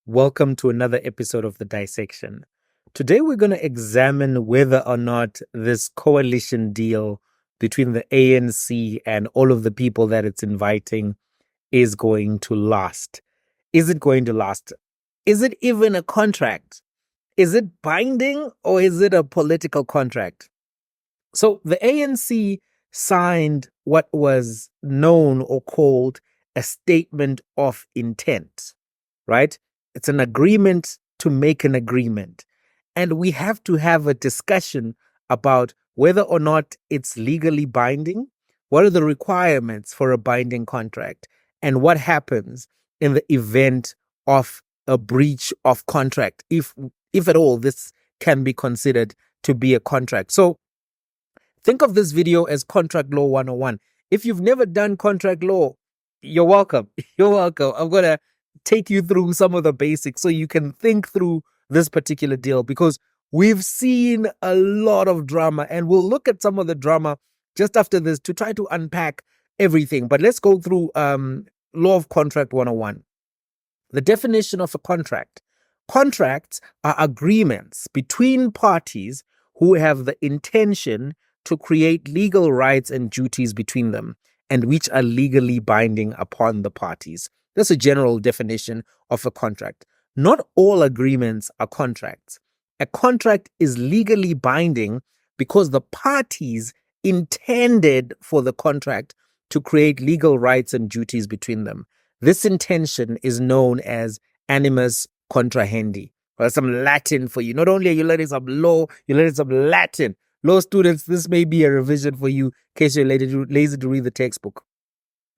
Welcome to another episode of The Dissection. Today we're going to examine whether or not this coalition deal between the ANC and all of the people that it's inviting is going to last. Is it going to last? Is it even a contract? Is it binding or is it a political contract? So the ANC signed what was known or called a statement of intent, right? It's an agreement to make an agreement. And we have to have a discussion about whether or not it's legally binding, what are the requirements for a binding contract, and what happens in the event of a breach of contract, if at all this can be considered to be a contract. So think of this video as Contract Law 101. If you've never done contract law, you're welcome. You're welcome. I'm going to take you through some of the basics so you can think through this particular deal, because we've seen a lot of drama and we'll look at some of the drama just after this to try to unpack everything. But let's go through Law of Contract 101. The definition of a contract. Contracts are agreements between parties who have the intention to create legal rights and duties between them, and which are legally binding upon the parties. That's a general definition of a contract. Not all agreements are contracts. A contract is legally binding because the parties intended for the contract to create legal rights and duties between them. This intention is known as animus contrahendi. Well, some Latin for you. Not only are you learning some law, you're learning some Latin. Law students, this may be a revision for you in case you're lazy to read the textbook.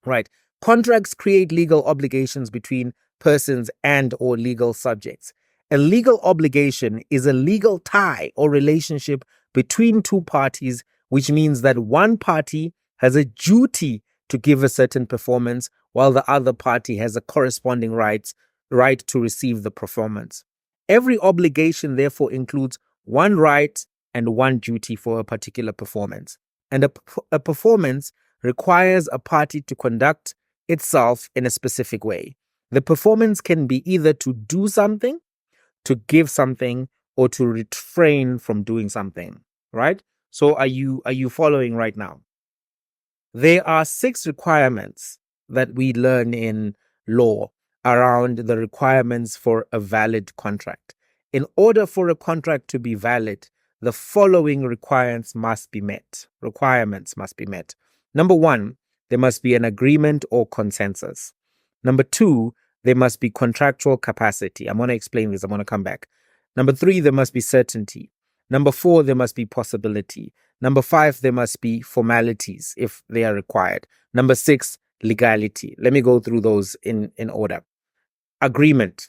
Right. Contracts create legal obligations between persons and or legal subjects. A legal obligation is a legal tie or relationship between two parties, which means that one party has a duty to give a certain performance while the other party has a corresponding right to receive the performance. Every obligation therefore includes one right and one duty for a particular performance. And a performance requires a party to conduct itself in a specific way. The performance can be either to do something, to give something, or to refrain from doing something, right? So are you following right now? There are 6 requirements that we learn in law around the requirements for a valid contract. In order for a contract to be valid, the following requirements must be met. Number 1, there must be an agreement or consensus. Number 2, there must be contractual capacity. I'm going to explain this. I'm going to come back. Number 3, there must be certainty. Number 4, there must be possibility. Number 5, there must be formalities if they are required. Number 6, legality. Let me go through those in order. Agreement.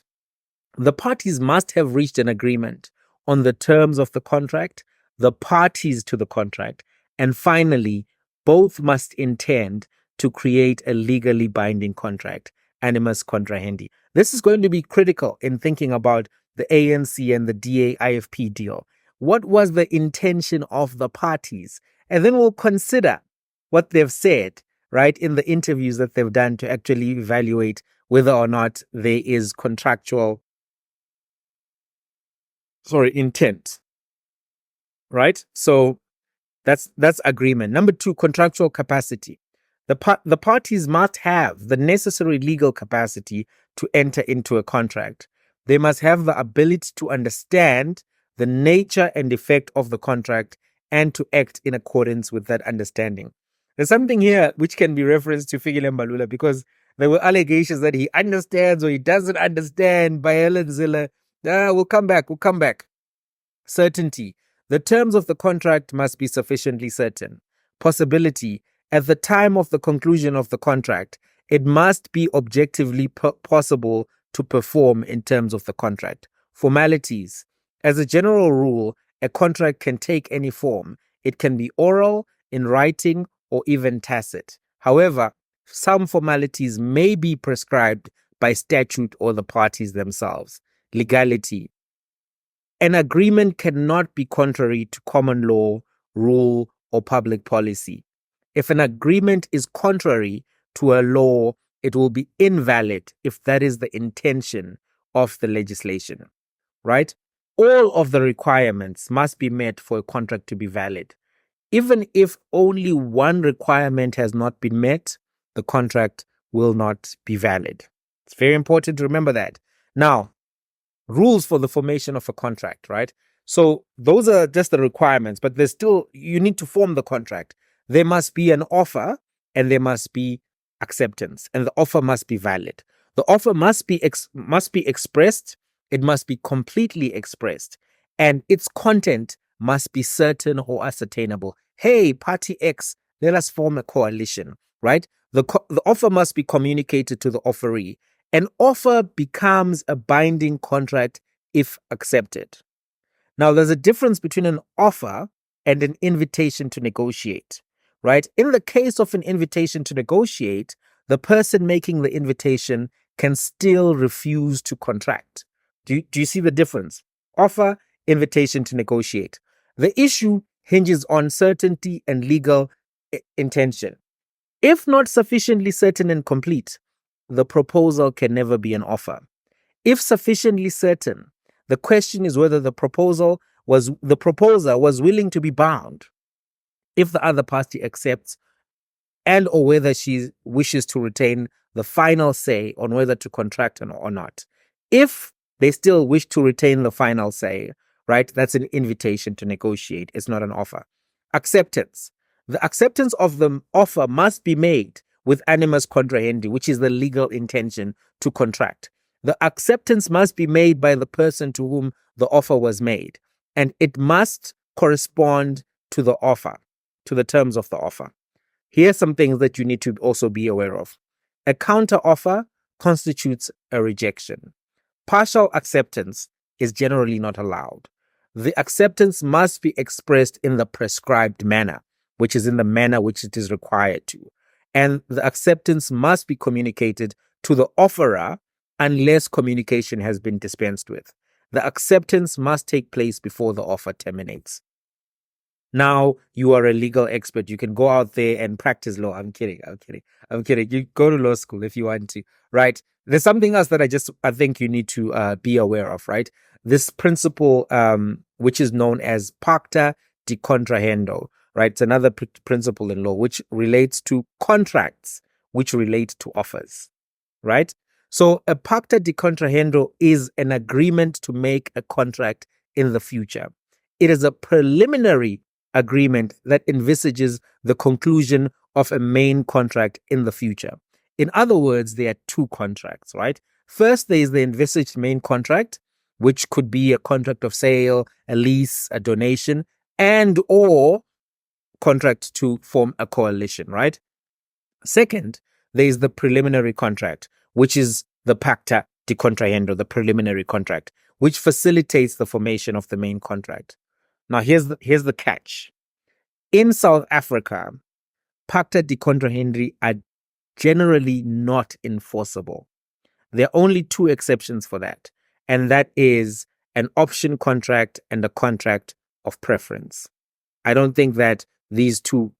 The parties must have reached an agreement on the terms of the contract, the parties to the contract, and finally, both must intend to create a legally binding contract, animus contrahendi. This is going to be critical in thinking about the ANC and the DA-IFP deal. What was the intention of the parties? And then we'll consider what they've said, right, in the interviews that they've done to actually evaluate whether or not there is intent, right? So that's agreement. Number 2, contractual capacity. The parties must have the necessary legal capacity to enter into a contract. They must have the ability to understand the nature and effect of the contract and to act in accordance with that understanding. There's something here which can be referenced to Fikile Mbalula, because there were allegations that he understands or he doesn't understand by Helen Ziller. We'll come back. Certainty. The terms of the contract must be sufficiently certain. Possibility. At the time of the conclusion of the contract, it must be objectively possible to perform in terms of the contract. Formalities. As a general rule, a contract can take any form. It can be oral, in writing, or even tacit. However, some formalities may be prescribed by statute or the parties themselves. Legality. An agreement cannot be contrary to common law, rule, or public policy. If an agreement is contrary to a law, it will be invalid if that is the intention of the legislation, right? All of the requirements must be met for a contract to be valid. Even if only one requirement has not been met, the contract will not be valid. It's very important to remember that. Now, rules for the formation of a contract, right? So those are just the requirements, but there's still, you need to form the contract. There must be an offer and there must be acceptance, and the offer must be valid. The offer must be expressed. It must be completely expressed, and its content must be certain or ascertainable. Hey, party X, let us form a coalition, right? The offer must be communicated to the offeree. An offer becomes a binding contract if accepted. Now, there's a difference between an offer and an invitation to negotiate, right? In the case of an invitation to negotiate, the person making the invitation can still refuse to contract. Do you see the difference? Offer, invitation to negotiate. The issue hinges on certainty and legal intention. If not sufficiently certain and complete, the proposal can never be an offer. If sufficiently certain, the question is whether the proposer was willing to be bound if the other party accepts, and or whether she wishes to retain the final say on whether to contract or not. If they still wish to retain the final say, right, that's an invitation to negotiate. It's not an offer. Acceptance. The acceptance of the offer must be made with animus contrahendi, which is the legal intention to contract. The acceptance must be made by the person to whom the offer was made, and it must correspond to the offer, to the terms of the offer. Here are some things that you need to also be aware of. A counter offer constitutes a rejection. Partial acceptance is generally not allowed. The acceptance must be expressed in the prescribed manner, which is in the manner which it is required to. And the acceptance must be communicated to the offerer unless communication has been dispensed with. The acceptance must take place before the offer terminates. Now you are a legal expert. You can go out there and practice law. I'm kidding. You go to law school if you want to, right? There's something else that I think you need to be aware of, right? This principle, which is known as Pacta Deontra Hando, right? It's another principle in law which relates to contracts, which relate to offers, right? So a Pacta Deontra Hando is an agreement to make a contract in the future. It is a preliminary agreement that envisages the conclusion of a main contract in the future. In other words, there are two contracts, right? First, there is the envisaged main contract, which could be a contract of sale, a lease, a donation, and or contract to form a coalition, right? Second, there is the preliminary contract, which is the Pacta Deontra Hando, the preliminary contract, which facilitates the formation of the main contract. Now, here's the catch. In South Africa, Pacta Deontra Hando are generally not enforceable. There are only two exceptions for that, and that is an option contract and a contract of preference. I don't think that these two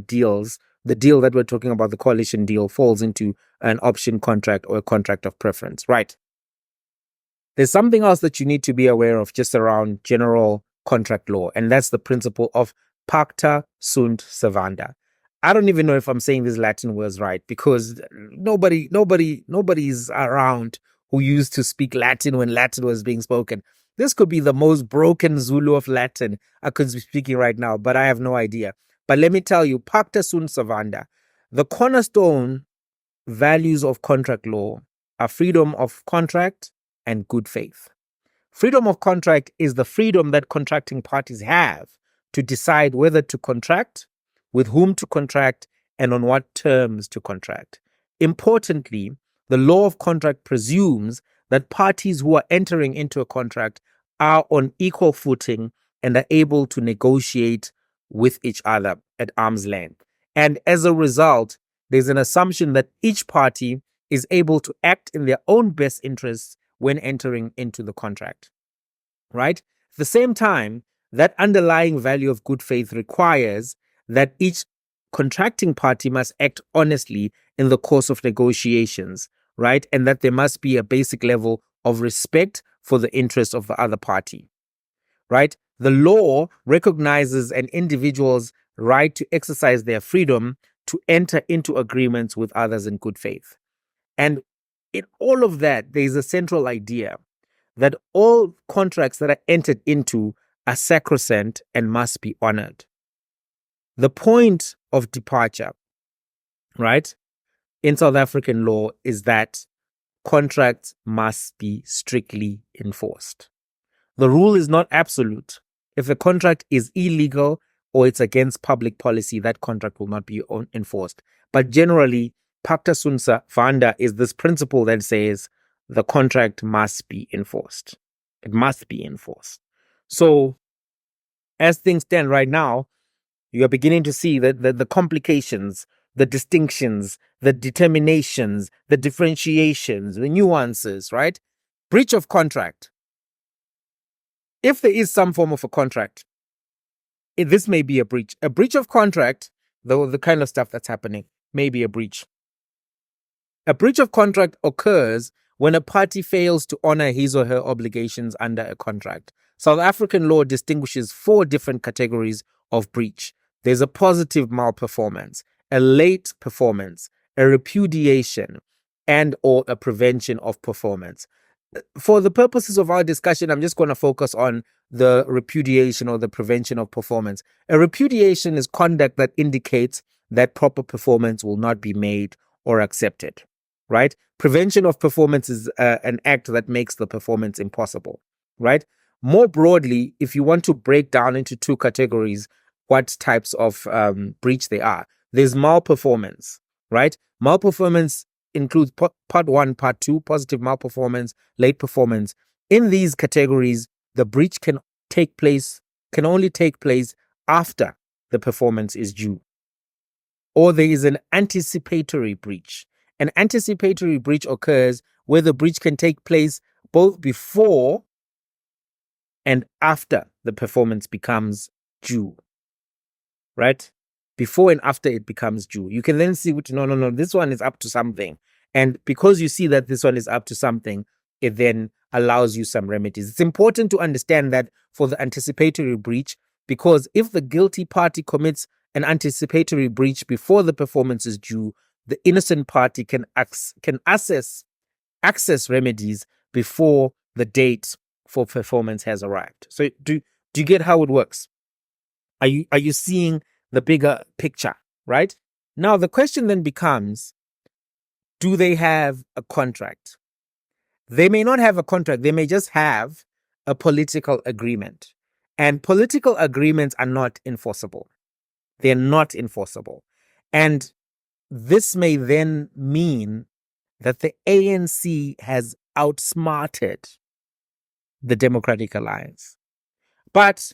deals, the deal that we're talking about, the coalition deal, falls into an option contract or a contract of preference, right? There's something else that you need to be aware of just around general contract law, and that's the principle of pacta sunt servanda. I don't even know if I'm saying these Latin words right, because nobody's around who used to speak Latin when Latin was being spoken. This could be the most broken Zulu of Latin I could be speaking right now, but I have no idea. But let me tell you, pacta sunt servanda, the cornerstone values of contract law are freedom of contract and good faith. Freedom of contract is the freedom that contracting parties have to decide whether to contract, with whom to contract, and on what terms to contract. Importantly, the law of contract presumes that parties who are entering into a contract are on equal footing and are able to negotiate with each other at arm's length. And as a result, there's an assumption that each party is able to act in their own best interests when entering into the contract, right? At the same time, that underlying value of good faith requires that each contracting party must act honestly in the course of negotiations, right? And that there must be a basic level of respect for the interests of the other party, right? The law recognizes an individual's right to exercise their freedom to enter into agreements with others in good faith. And in all of that, there is a central idea that all contracts that are entered into are sacrosanct and must be honored. The point of departure, right, in South African law is that contracts must be strictly enforced. The rule is not absolute. If a contract is illegal or it's against public policy, that contract will not be enforced. But generally, pacta sunt servanda is this principle that says the contract must be enforced. It must be enforced. So, as things stand right now, you are beginning to see that the complications, the distinctions, the determinations, the differentiations, the nuances, right? Breach of contract. If there is some form of a contract, this may be a breach. A breach of contract, though the kind of stuff that's happening, may be a breach. A breach of contract occurs when a party fails to honor his or her obligations under a contract. South African law distinguishes 4 different categories of breach. There's a positive malperformance, a late performance, a repudiation, and or a prevention of performance. For the purposes of our discussion, I'm just going to focus on the repudiation or the prevention of performance. A repudiation is conduct that indicates that proper performance will not be made or accepted, right? Prevention of performance is an act that makes the performance impossible, right? More broadly, if you want to break down into 2 categories what types of breach they are, there's malperformance, right? Malperformance includes part 1, part 2, positive malperformance, late performance. In these categories, the breach can only take place after the performance is due. Or there is an anticipatory breach. An anticipatory breach occurs where the breach can take place both before and after the performance becomes due, right? Before and after it becomes due. You can then see, no, this one is up to something. And because you see that this one is up to something, it then allows you some remedies. It's important to understand that for the anticipatory breach, because if the guilty party commits an anticipatory breach before the performance is due, the innocent party can access remedies before the date for performance has arrived. So do you get how it works? Are you seeing the bigger picture, right? Now the question then becomes, do they have a contract? They may not have a contract. They may just have a political agreement. And political agreements are not enforceable. They're not enforceable. And this may then mean that the ANC has outsmarted the Democratic Alliance. But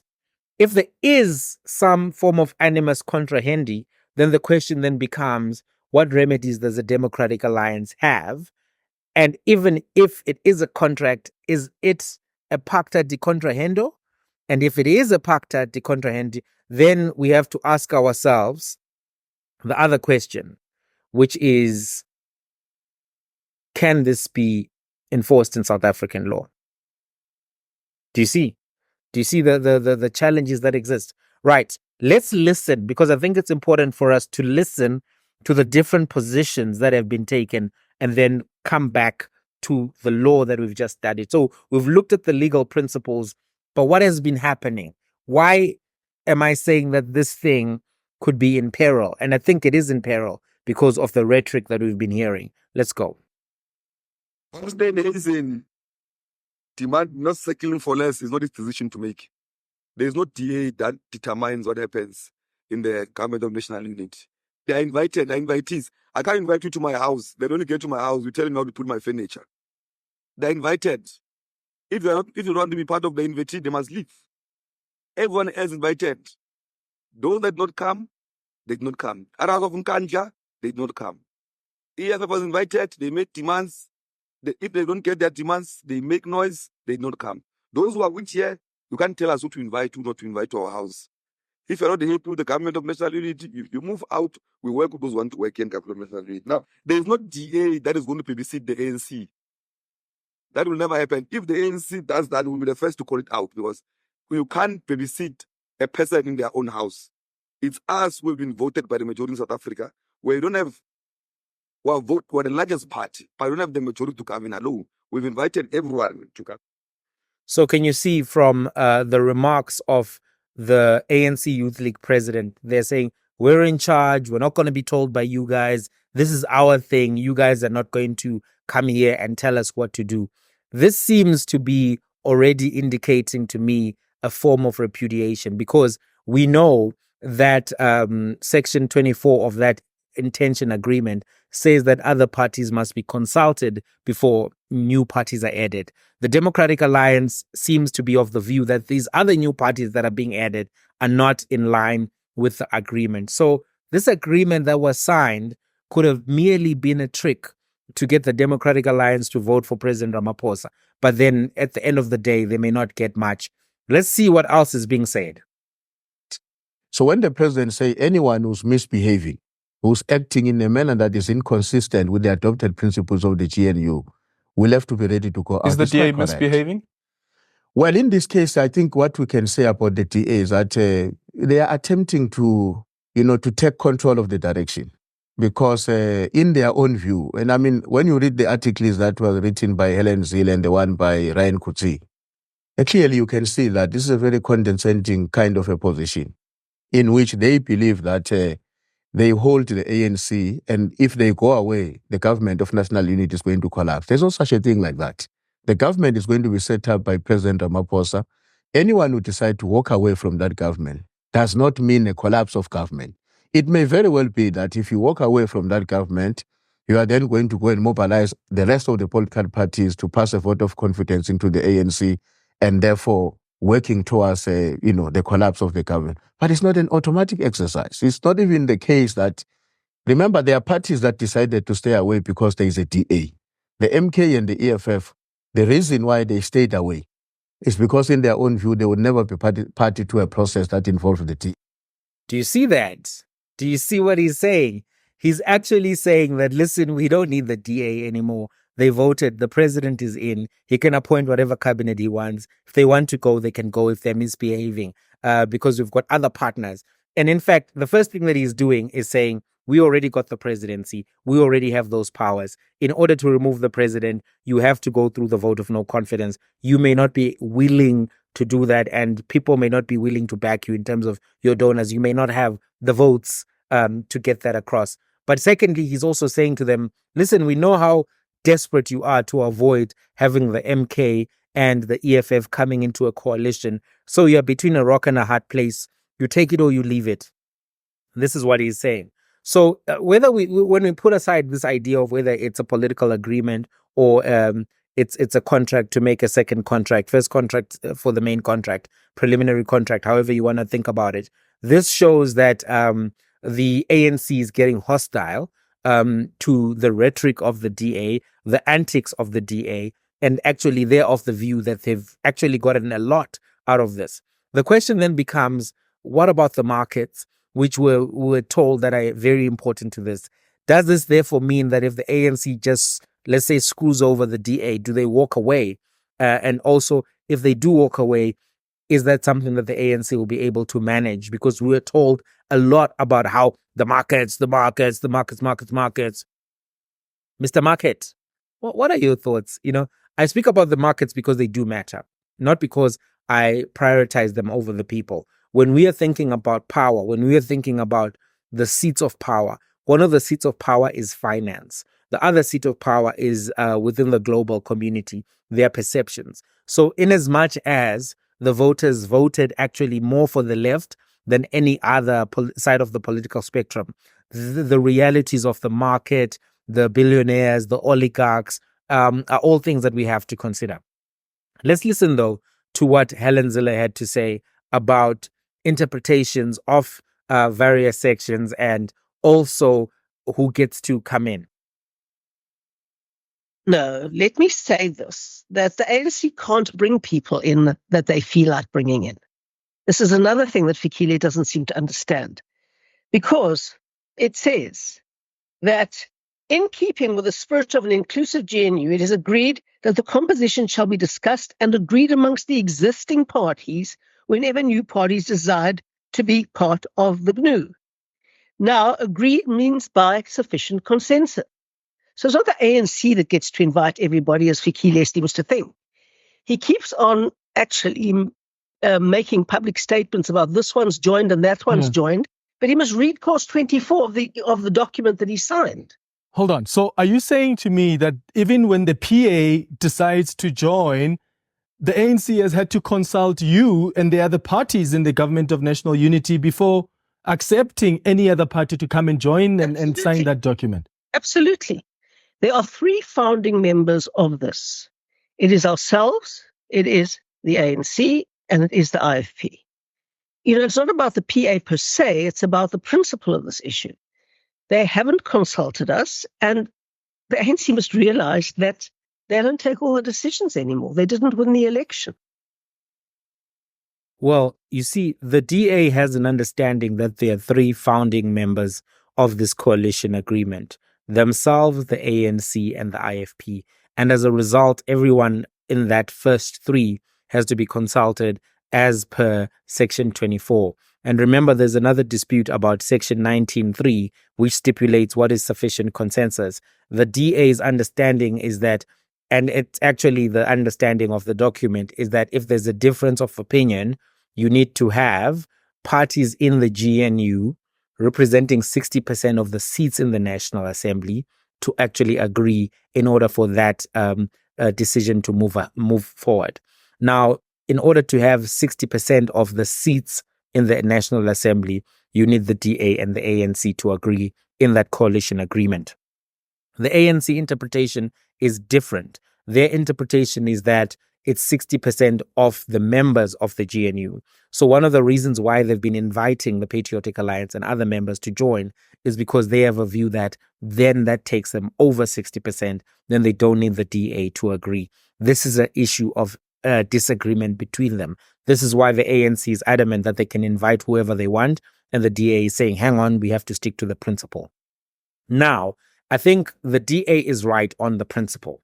if there is some form of animus contrahendi, then the question then becomes, what remedies does the Democratic Alliance have? And even if it is a contract, is it a pacta di contrahendo? And if it is a pacta di contrahendi, then we have to ask ourselves the other question, which is, can this be enforced in South African law? Do you see? Do you see the challenges that exist? Right. Let's listen, because I think it's important for us to listen to the different positions that have been taken and then come back to the law that we've just studied. So we've looked at the legal principles, but what has been happening? Why am I saying that this thing could be in peril? And I think it is in peril because of the rhetoric that we've been hearing. Let's go. Demand not settling for less is not his decision to make. There is no DA that determines what happens in the government of national unity. They are invited, they are invitees. I can't invite you to my house. They don't get to my house. You tell me how to put my furniture. They're invited. If you don't want to be part of the invitee, they must leave. Everyone else invited. Those that not come, they did not come. Arab of Nkanja, they did not come. EFF was invited, they made demands. If they don't get their demands, they make noise, they did not come. Those who are with here, you can't tell us who to invite, who not to invite to our house. If you're not happy with the government of national unity, you move out. We work with those who want to work in government of national unity. Now, there is not DA that is going to babysit the ANC. That will never happen. If the ANC does that, we'll be the first to call it out, because you can't babysit a person in their own house. It's us who have been voted by the majority in South Africa, where you don't have, well, vote for the largest party, but you don't have the majority to come in alone. We've invited everyone to come. So can you see from the remarks of the ANC Youth League president, they're saying, we're in charge. We're not going to be told by you guys. This is our thing. You guys are not going to come here and tell us what to do. This seems to be already indicating to me a form of repudiation, because we know that Section 24 of that intention agreement says that other parties must be consulted before new parties are added. The Democratic Alliance seems to be of the view that these other new parties that are being added are not in line with the agreement. So this agreement that was signed could have merely been a trick to get the Democratic Alliance to vote for President Ramaphosa. But then at the end of the day, they may not get much. Let's see what else is being said. So when the president say anyone who's misbehaving, who's acting in a manner that is inconsistent with the adopted principles of the GNU, will have to be ready to go out. Is the It's not DA correct. misbehaving? Well, in this case, I think what we can say about the DA is that they are attempting to, to take control of the direction. Because in their own view, and I mean, when you read the articles that were written by Helen Zille and the one by Ryan Kutsi, clearly you can see that this is a very condescending kind of a position in which they believe that they hold the ANC, and if they go away, the government of national unity is going to collapse. There's no such a thing like that. The government is going to be set up by President Ramaphosa. Anyone who decides to walk away from that government does not mean a collapse of government. It may very well be that if you walk away from that government, you are then going to go and mobilize the rest of the political parties to pass a vote of confidence into the ANC, and therefore working towards, the collapse of the government. But it's not an automatic exercise. It's not even the case that, remember, there are parties that decided to stay away because there is a DA. The MK and the EFF, the reason why they stayed away is because in their own view, they would never be party to a process that involved the DA. Do you see that? Do you see what he's saying? He's actually saying that, listen, we don't need the DA anymore. They voted. The president is in. He can appoint whatever cabinet he wants. If they want to go, they can go if they're misbehaving, because we've got other partners. And in fact, the first thing that he's doing is saying, we already got the presidency. We already have those powers. In order to remove the president, you have to go through the vote of no confidence. You may not be willing to do that, and people may not be willing to back you in terms of your donors. You may not have the votes to get that across. But secondly, he's also saying to them, listen, we know how desperate you are to avoid having the MK and the EFF coming into a coalition. So you're between a rock and a hard place. You take it or you leave it. This is what he's saying. So when we put aside this idea of whether it's a political agreement or it's a contract to make a second contract, first contract for the main contract, preliminary contract, however you want to think about it, this shows that the ANC is getting hostile to the rhetoric of the DA, the antics of the DA, and actually they're of the view that they've actually gotten a lot out of this. The question then becomes, what about the markets, which we're told that are very important to this? Does this therefore mean that if the ANC just, let's say, screws over the DA, do they walk away? And also, if they do walk away, is that something that the ANC will be able to manage? Because we're told a lot about how the markets. Mr. Market, what are your thoughts? I speak about the markets because they do matter, not because I prioritize them over the people. When we are thinking about power, when we are thinking about the seats of power, one of the seats of power is finance. The other seat of power is within the global community, their perceptions. So in as much as the voters voted actually more for the left than any other side of the political spectrum, the realities of the market, the billionaires, the oligarchs, are all things that we have to consider. Let's listen, though, to what Helen Zille had to say about interpretations of various sections and also who gets to come in. No, let me say this, that the ANC can't bring people in that they feel like bringing in. This is another thing that Fikile doesn't seem to understand, because it says that in keeping with the spirit of an inclusive GNU, it is agreed that the composition shall be discussed and agreed amongst the existing parties whenever new parties desired to be part of the GNU. Now, agreed means by sufficient consensus. So it's not the ANC that gets to invite everybody, as Fikile seems to think. He keeps on actually making public statements about this one's joined and that one's joined, but he must read clause 24 of the document that he signed. Hold on. So are you saying to me that even when the PA decides to join, the ANC has had to consult you and the other parties in the Government of National Unity before accepting any other party to come and join and sign that document? Absolutely. There are 3 founding members of this. It is ourselves, it is the ANC, and it is the IFP. It's not about the PA per se, it's about the principle of this issue. They haven't consulted us, and the ANC must realize that they don't take all the decisions anymore. They didn't win the election. Well, you see, the DA has an understanding that there are 3 founding members of this coalition agreement, themselves, the ANC, and the IFP. And as a result, everyone in that first 3 has to be consulted as per Section 24. And remember, there's another dispute about Section 19.3, which stipulates what is sufficient consensus. The DA's understanding is that, and it's actually the understanding of the document, is that if there's a difference of opinion, you need to have parties in the GNU representing 60% of the seats in the National Assembly to actually agree in order for that decision to move forward. Now, in order to have 60% of the seats in the National Assembly, you need the DA and the ANC to agree in that coalition agreement. The ANC interpretation is different. Their interpretation is that it's 60% of the members of the GNU. So one of the reasons why they've been inviting the Patriotic Alliance and other members to join is because they have a view that then that takes them over 60%, then they don't need the DA to agree. This is an issue of disagreement between them. This is why the ANC is adamant that they can invite whoever they want, and the DA is saying, hang on, we have to stick to the principle. Now, I think the DA is right on the principle,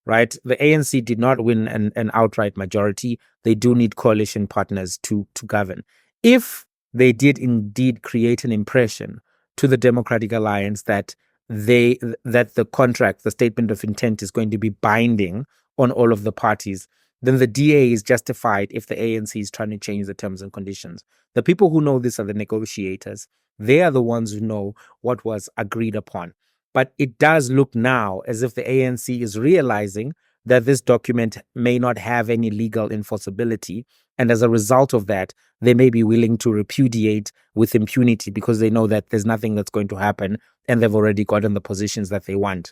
right? The ANC did not win an outright majority. They do need coalition partners to govern. If they did indeed create an impression to the Democratic Alliance that the contract, the statement of intent, is going to be binding on all of the parties, then the DA is justified if the ANC is trying to change the terms and conditions. The people who know this are the negotiators. They are the ones who know what was agreed upon. But it does look now as if the ANC is realizing that this document may not have any legal enforceability. And as a result of that, they may be willing to repudiate with impunity because they know that there's nothing that's going to happen and they've already gotten the positions that they want.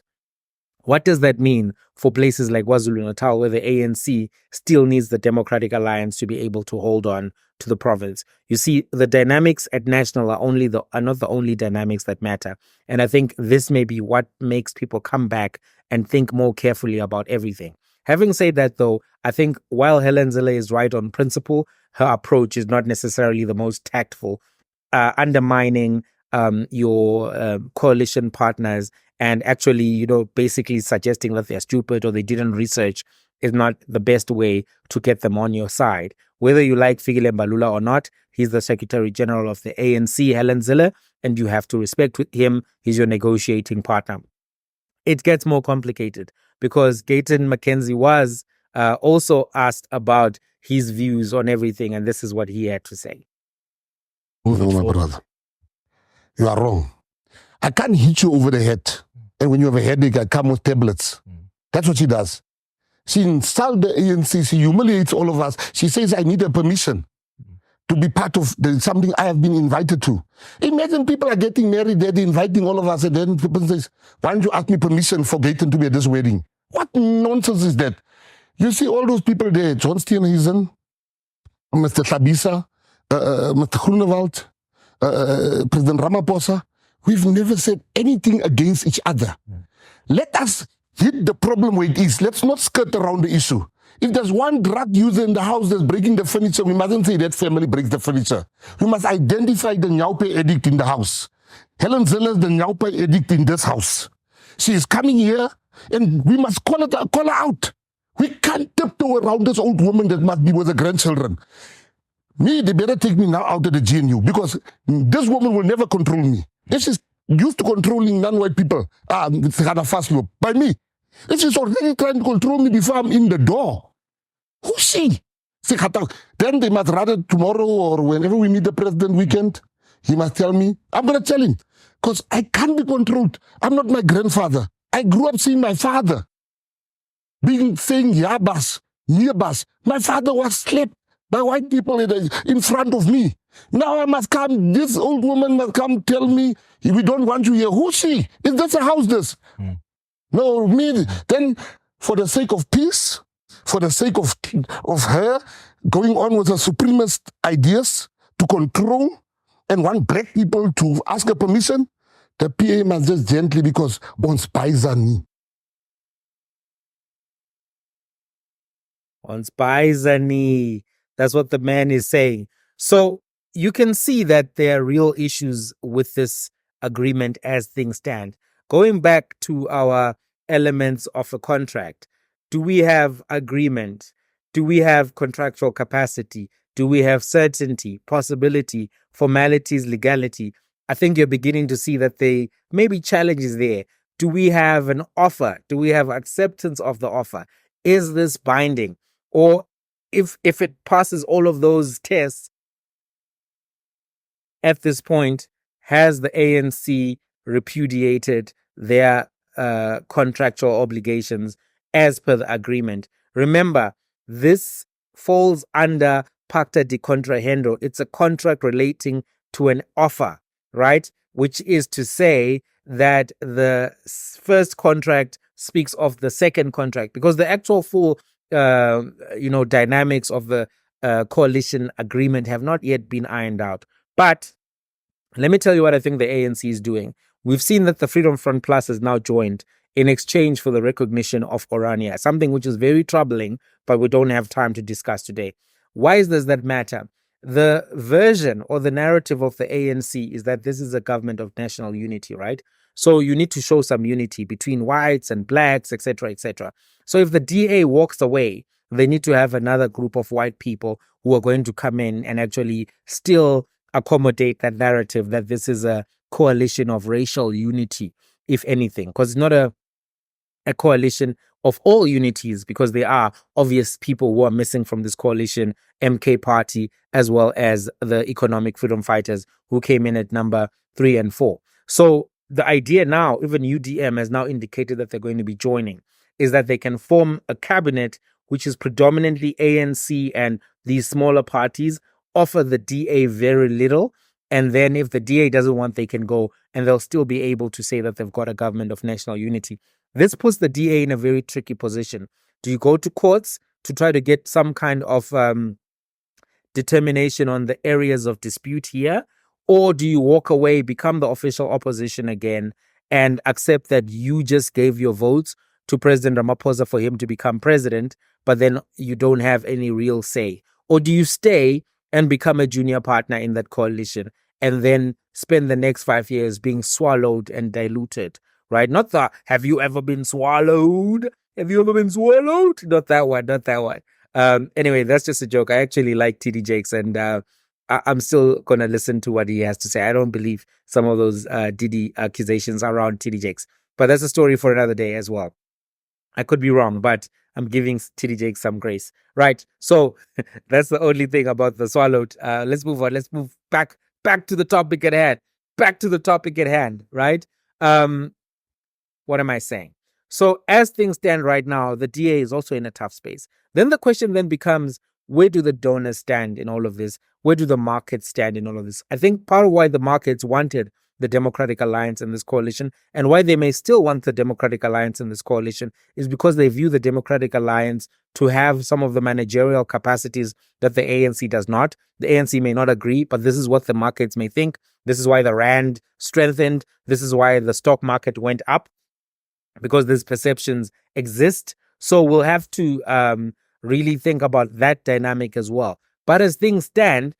What does that mean for places like KwaZulu-Natal, where the ANC still needs the Democratic Alliance to be able to hold on to the province? You see, the dynamics at national are not the only dynamics that matter. And I think this may be what makes people come back and think more carefully about everything. Having said that, though, I think while Helen Zille is right on principle, her approach is not necessarily the most tactful, undermining your coalition partners and actually, basically suggesting that they're stupid or they didn't research is not the best way to get them on your side. Whether you like Fikile Mbalula or not, he's the Secretary General of the ANC, Helen Zille, and you have to respect him. He's your negotiating partner. It gets more complicated because Gayton McKenzie was also asked about his views on everything, and this is what he had to say. My brother, you are wrong. I can't hit you over the head. And when you have a headache, I come with tablets. That's what she does. She insults the ANC. She humiliates all of us. She says, I need a permission to be part of something I have been invited to. Imagine people are getting married, they're inviting all of us, and then people say, why don't you ask me permission for Gayton to be at this wedding? What nonsense is that? You see all those people there, John Steenhuisen, Mr. Thabisa, Mr. Groenewald, President Ramaphosa. We've never said anything against each other. Let us hit the problem where it is. Let's not skirt around the issue. If there's one drug user in the house that's breaking the furniture, we mustn't say that family breaks the furniture. We must identify the Nyaupe addict in the house. Helen Zeller is the Nyaupe addict in this house. She is coming here, and we must call her out. We can't tiptoe around this old woman that must be with the grandchildren. Me, they better take me now out of the GNU, because this woman will never control me. If she's used to controlling non-white people, by me. If she's already trying to control me before I'm in the door, who's she? Then they must rather tomorrow or whenever we meet the president weekend, he must tell me. I'm going to tell him, because I can't be controlled. I'm not my grandfather. I grew up seeing my father saying yabas, niyabas. My father was slapped by white people in front of me. Now I must come, this old woman must come tell me, we don't want you here. Who's she? Is this a house this? No, me. Then for the sake of peace, for the sake of her going on with her supremacist ideas to control and want black people to ask her permission, the PA must just gently, because ons paisani. On Spizani. That's what the man is saying. So you can see that there are real issues with this agreement as things stand. Going back to our elements of a contract, do we have agreement? Do we have contractual capacity? Do we have certainty, possibility, formalities, legality? I think you're beginning to see that there may be challenges there. Do we have an offer? Do we have acceptance of the offer? Is this binding? Or if it passes all of those tests, at this point, has the ANC repudiated their contractual obligations as per the agreement? Remember, this falls under Pacta Deontra Hando. It's a contract relating to an offer, right? Which is to say that the first contract speaks of the second contract, because the actual full dynamics of the coalition agreement have not yet been ironed out. But let me tell you what I think the ANC is doing. We've seen that the Freedom Front Plus has now joined in exchange for the recognition of Orania, something which is very troubling, but we don't have time to discuss today. Why does that matter? The version or the narrative of the ANC is that this is a government of national unity, right? So you need to show some unity between whites and blacks, etc., etc. So if the DA walks away, they need to have another group of white people who are going to come in and actually still accommodate that narrative that this is a coalition of racial unity, if anything, because it's not a coalition of all unities, because there are obvious people who are missing from this coalition, MK Party, as well as the Economic Freedom Fighters, who came in at number 3 and 4. So the idea now, even UDM has now indicated that they're going to be joining, is that they can form a cabinet which is predominantly ANC and these smaller parties, offer the DA very little, and then if the DA doesn't want, they can go, and they'll still be able to say that they've got a government of national unity. This puts the DA in a very tricky position. Do you go to courts to try to get some kind of determination on the areas of dispute here? Or do you walk away, become the official opposition again, and accept that you just gave your votes to President Ramaphosa for him to become president, but then you don't have any real say? Or do you stay and become a junior partner in that coalition and then spend the next 5 years being swallowed and diluted, right? Not the, have you ever been swallowed? Have you ever been swallowed? Not that one, not that one. Anyway, that's just a joke. I actually like TD Jakes, and I'm still going to listen to what he has to say. I don't believe some of those Diddy accusations around TD Jakes, but that's a story for another day as well. I could be wrong, but I'm giving TD Jakes some grace. Right. So that's the only thing about the swallowed. Let's move on. Let's move back to the topic at hand. Back to the topic at hand. Right. What am I saying? So as things stand right now, the DA is also in a tough space. Then the question then becomes, where do the donors stand in all of this? Where do the markets stand in all of this? I think part of why the markets wanted the Democratic Alliance in this coalition, and why they may still want the Democratic Alliance in this coalition, is because they view the Democratic Alliance to have some of the managerial capacities that the ANC does not. The ANC may not agree, but this is what the markets may think. This is why the Rand strengthened. This is why the stock market went up. because these perceptions exist. So we'll have to really think about that dynamic as well. But as things stand,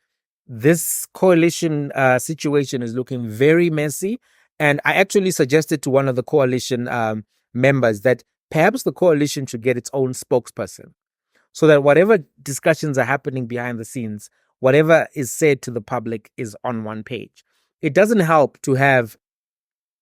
this coalition situation is looking very messy. And I actually suggested to one of the coalition members that perhaps the coalition should get its own spokesperson, so that whatever discussions are happening behind the scenes, whatever is said to the public is on one page. It doesn't help to have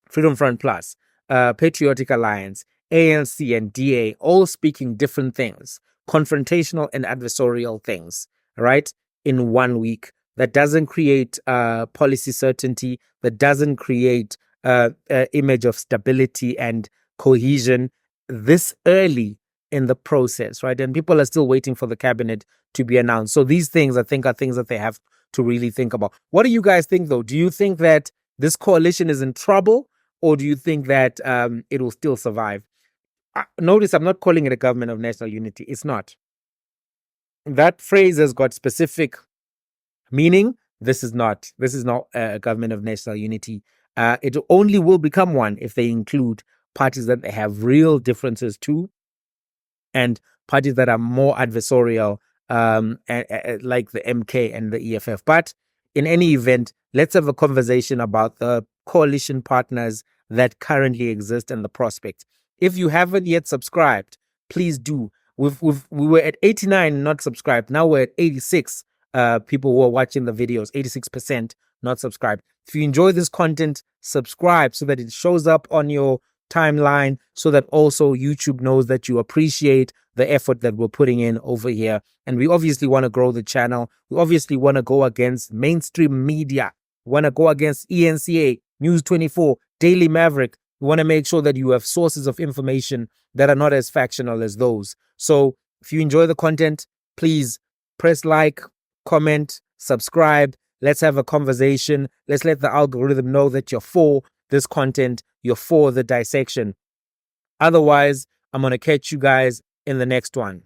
Freedom Front Plus, Patriotic Alliance, ANC, and DA all speaking different things, confrontational and adversarial things, right, in 1 week. That doesn't create policy certainty, that doesn't create an image of stability and cohesion this early in the process, right? And people are still waiting for the cabinet to be announced. So these things, I think, are things that they have to really think about. What do you guys think, though? Do you think that this coalition is in trouble, or do you think that it will still survive? Notice I'm not calling it a government of national unity. It's not. That phrase has got specific meaning. This is not a government of national unity. It only will become one if they include parties that they have real differences to, and parties that are more adversarial, like the MK and the EFF. But in any event, let's have a conversation about the coalition partners that currently exist and the prospects. If you haven't yet subscribed, please do. We were at 89 not subscribed. Now we're at 86 people who are watching the videos, 86% not subscribed. If you enjoy this content, subscribe so that it shows up on your timeline, so that also YouTube knows that you appreciate the effort that we're putting in over here. And we obviously want to grow the channel. We obviously want to go against mainstream media. We want to go against ENCA, News 24, Daily Maverick. We want to make sure that you have sources of information that are not as factional as those. So if you enjoy the content, please press like, comment, subscribe. Let's have a conversation. Let's let the algorithm know that you're for this content, you're for the dissection. Otherwise, I'm going to catch you guys in the next one.